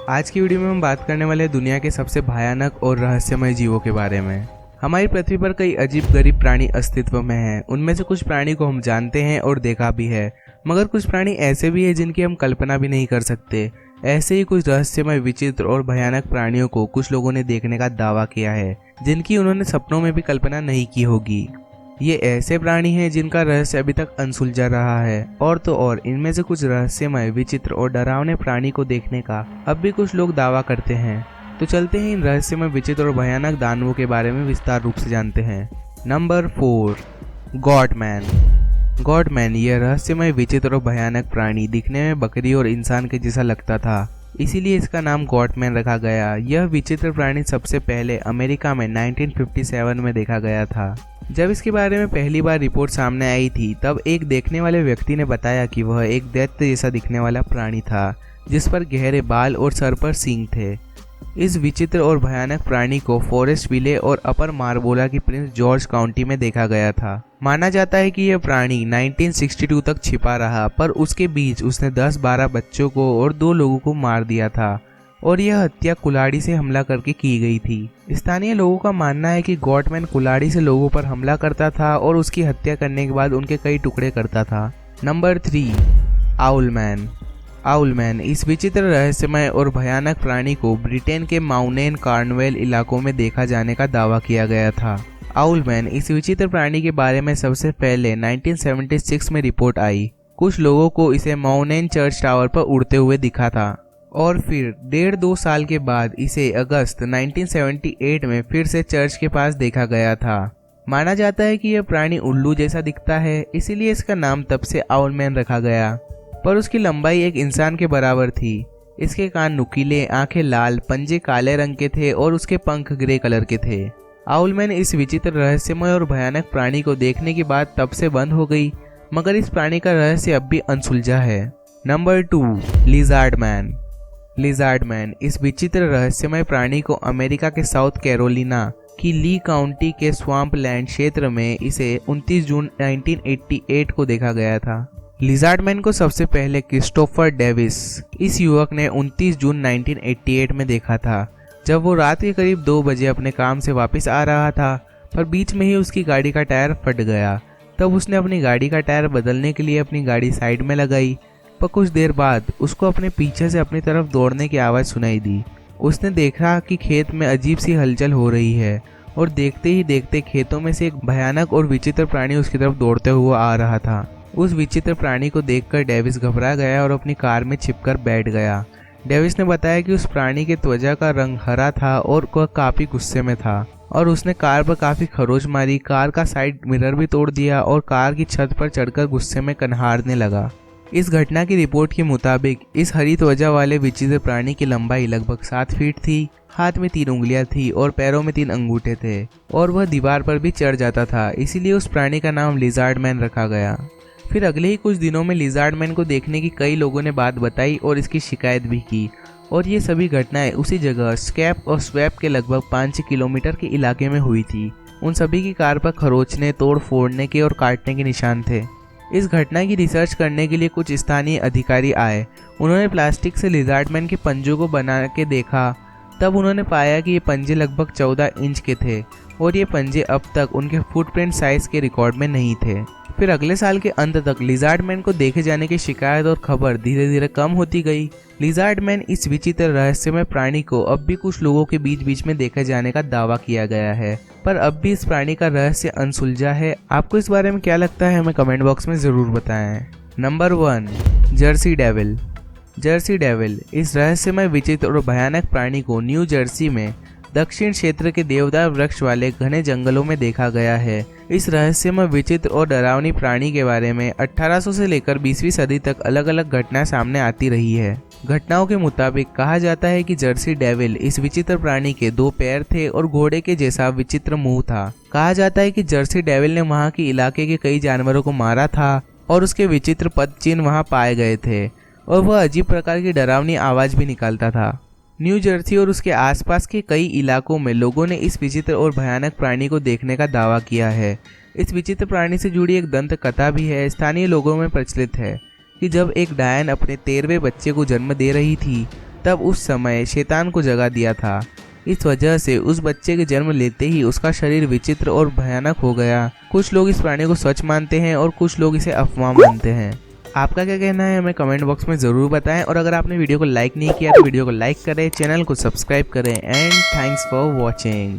आज की वीडियो में हम बात करने वाले हैं दुनिया के सबसे भयानक और रहस्यमय जीवों के बारे में। हमारी पृथ्वी पर कई अजीब गरीब प्राणी अस्तित्व में हैं। उनमें से कुछ प्राणी को हम जानते हैं और देखा भी है, मगर कुछ प्राणी ऐसे भी हैं जिनकी हम कल्पना भी नहीं कर सकते। ऐसे ही कुछ रहस्यमय, विचित्र और भयानक प्राणियों को कुछ लोगों ने देखने का दावा किया है, जिनकी उन्होंने सपनों में भी कल्पना नहीं की होगी। ये ऐसे प्राणी हैं जिनका रहस्य अभी तक अनसुलझा रहा है। और तो और इनमें से कुछ रहस्यमय, विचित्र और डरावने प्राणी को देखने का अब भी कुछ लोग दावा करते हैं। तो चलते हैं इन रहस्यमय, विचित्र और भयानक दानवों के बारे में विस्तार रूप से जानते हैं। Number 4, Gottmann. गॉटमैन यह रहस्यमय, विचित्र और भयानक प्राणी दिखने में बकरी और इंसान के जैसा लगता था, इसीलिए इसका नाम गॉटमैन रखा गया। यह विचित्र प्राणी सबसे पहले अमेरिका में 1957 में देखा गया था। जब इसके बारे में पहली बार रिपोर्ट सामने आई थी, तब एक देखने वाले व्यक्ति ने बताया कि वह एक दैत्य जैसा दिखने वाला प्राणी था, जिस पर गहरे बाल और सर पर सींग थे। इस विचित्र और भयानक प्राणी को फॉरेस्ट विले और अपर मार्बोला की प्रिंस जॉर्ज काउंटी में देखा गया था। माना जाता है कि यह प्राणी 1962 तक छिपा रहा, पर उसके बीच उसने 10-12 बच्चों को और 2 लोगों को मार दिया था, और यह हत्या कुल्हाड़ी से हमला करके की गई थी। स्थानीय लोगों का मानना है कि गॉटमैन कुल्हाड़ी से लोगों पर हमला करता था और उसकी हत्या करने के बाद उनके कई टुकड़े करता था। नंबर 3, आउलमैन। आउलमैन इस विचित्र, रहस्यमय और भयानक प्राणी को ब्रिटेन के माउनेन कार्नवेल इलाकों में देखा जाने का दावा किया गया था। आउलमैन इस विचित्र प्राणी के बारे में सबसे पहले 1976 में रिपोर्ट आई। कुछ लोगों को इसे माउनेन चर्च टावर पर उड़ते हुए दिखा था, और फिर 1.5-2 साल के बाद इसे अगस्त 1978 में फिर से चर्च के पास देखा गया था। माना जाता है कि यह प्राणी उल्लू जैसा दिखता है, इसीलिए इसका नाम तब से आउलमैन रखा गया। पर उसकी लंबाई एक इंसान के बराबर थी। इसके कान नुकीले, आंखें लाल, पंजे काले रंग के थे और उसके पंख ग्रे कलर के थे। आउलमैन इस विचित्र, रहस्यमय और भयानक प्राणी को देखने के बाद तब से बंद हो गई, मगर इस प्राणी का रहस्य अब भी अनसुलझा है। Number 2, lizard man. Lizard man इस विचित्र, रहस्यमय प्राणी को अमेरिका के साउथ कैरोलिना की ली काउंटी के स्वाम्प लैंड क्षेत्र में इसे 29 जून 1988 को देखा गया था। लिज़ार्ड मैन को सबसे पहले क्रिस्टोफर डेविस, इस युवक ने 29 जून 1988 में देखा था, जब वो रात के करीब 2 बजे अपने काम से वापस आ रहा था, पर बीच में ही उसकी गाड़ी का टायर फट गया। तब उसने अपनी गाड़ी का टायर बदलने के लिए अपनी गाड़ी साइड में लगाई, पर कुछ देर बाद उसको अपने पीछे से अपनी तरफ दौड़ने की आवाज़ सुनाई दी। उसने देखा कि खेत में अजीब सी हलचल हो रही है, और देखते ही देखते खेतों में से एक भयानक और विचित्र प्राणी उसकी तरफ दौड़ते हुए आ रहा था। उस विचित्र प्राणी को देखकर डेविस घबरा गया और अपनी कार में छिपकर बैठ गया। डेविस ने बताया कि उस प्राणी के त्वचा का रंग हरा था और वह काफ़ी गुस्से में था, और उसने कार पर काफ़ी खरोच मारी, कार का साइड मिरर भी तोड़ दिया और कार की छत पर चढ़कर गुस्से में कन्हारने लगा। इस घटना की रिपोर्ट के मुताबिक इस हरी त्वचा वाले विचित्र प्राणी की लंबाई लगभग 7 फीट थी, हाथ में 3 उंगलियां थी और पैरों में 3 अंगूठे थे, और वह दीवार पर भी चढ़ जाता था, इसीलिए उस प्राणी का नाम लिज़ार्ड मैन रखा गया। फिर अगले ही कुछ दिनों में लिज़ार्ड मैन को देखने की कई लोगों ने बात बताई और इसकी शिकायत भी की, और ये सभी घटनाएं उसी जगह स्कैप और स्वैप के लगभग 5 किलोमीटर के इलाके में हुई थी। उन सभी की कार पर खरोचने, तोड़ फोड़ने के और काटने के निशान थे। इस घटना की रिसर्च करने के लिए कुछ स्थानीय अधिकारी आए। उन्होंने प्लास्टिक से लिज़ार्ड मैन के पंजों को बना के देखा। तब उन्होंने पाया कि ये पंजे लगभग 14 इंच के थे, और ये पंजे अब तक उनके फुटप्रिंट साइज के रिकॉर्ड में नहीं थे। फिर अगले साल के अंत तक लिज़ार्ड मैन को देखे जाने की शिकायत और खबर धीरे धीरे कम होती गई। लिज़ार्ड मैन इस विचित्र, रहस्यमय प्राणी को अब भी कुछ लोगों के बीच बीच में देखे जाने का दावा किया गया है, पर अब भी इस प्राणी का रहस्य अनसुलझा है। आपको इस बारे में क्या लगता है, हमें कमेंट बॉक्स में ज़रूर बताएं। Number 1, Jersey devil. Jersey devil इस रहस्यमय, विचित्र और भयानक प्राणी को न्यू जर्सी में दक्षिण क्षेत्र के देवदार वृक्ष वाले घने जंगलों में देखा गया है। इस रहस्यमय, विचित्र और डरावनी प्राणी के बारे में 1800 से लेकर 20वीं सदी तक अलग अलग घटनाएं सामने आती रही है। घटनाओं के मुताबिक कहा जाता है कि जर्सी डेविल इस विचित्र प्राणी के 2 पैर थे और घोड़े के जैसा विचित्र मुंह था। कहा जाता है कि जर्सी डेविल ने वहां के इलाके के कई जानवरों को मारा था, और उसके विचित्र पद चिन्ह वहां पाए गए थे, और वह अजीब प्रकार की डरावनी आवाज भी निकालता था। न्यू जर्सी और उसके आसपास के कई इलाकों में लोगों ने इस विचित्र और भयानक प्राणी को देखने का दावा किया है। इस विचित्र प्राणी से जुड़ी एक दंत कथा भी है। स्थानीय लोगों में प्रचलित है कि जब एक डायन अपने 13वें बच्चे को जन्म दे रही थी, तब उस समय शैतान को जगा दिया था। इस वजह से उस बच्चे के जन्म लेते ही उसका शरीर विचित्र और भयानक हो गया। कुछ लोग इस प्राणी को सच मानते हैं और कुछ लोग इसे अफवाह मानते हैं। आपका क्या कहना है हमें कमेंट बॉक्स में ज़रूर बताएं, और अगर आपने वीडियो को लाइक नहीं किया तो वीडियो को लाइक करें, चैनल को सब्सक्राइब करें। And thanks for watching.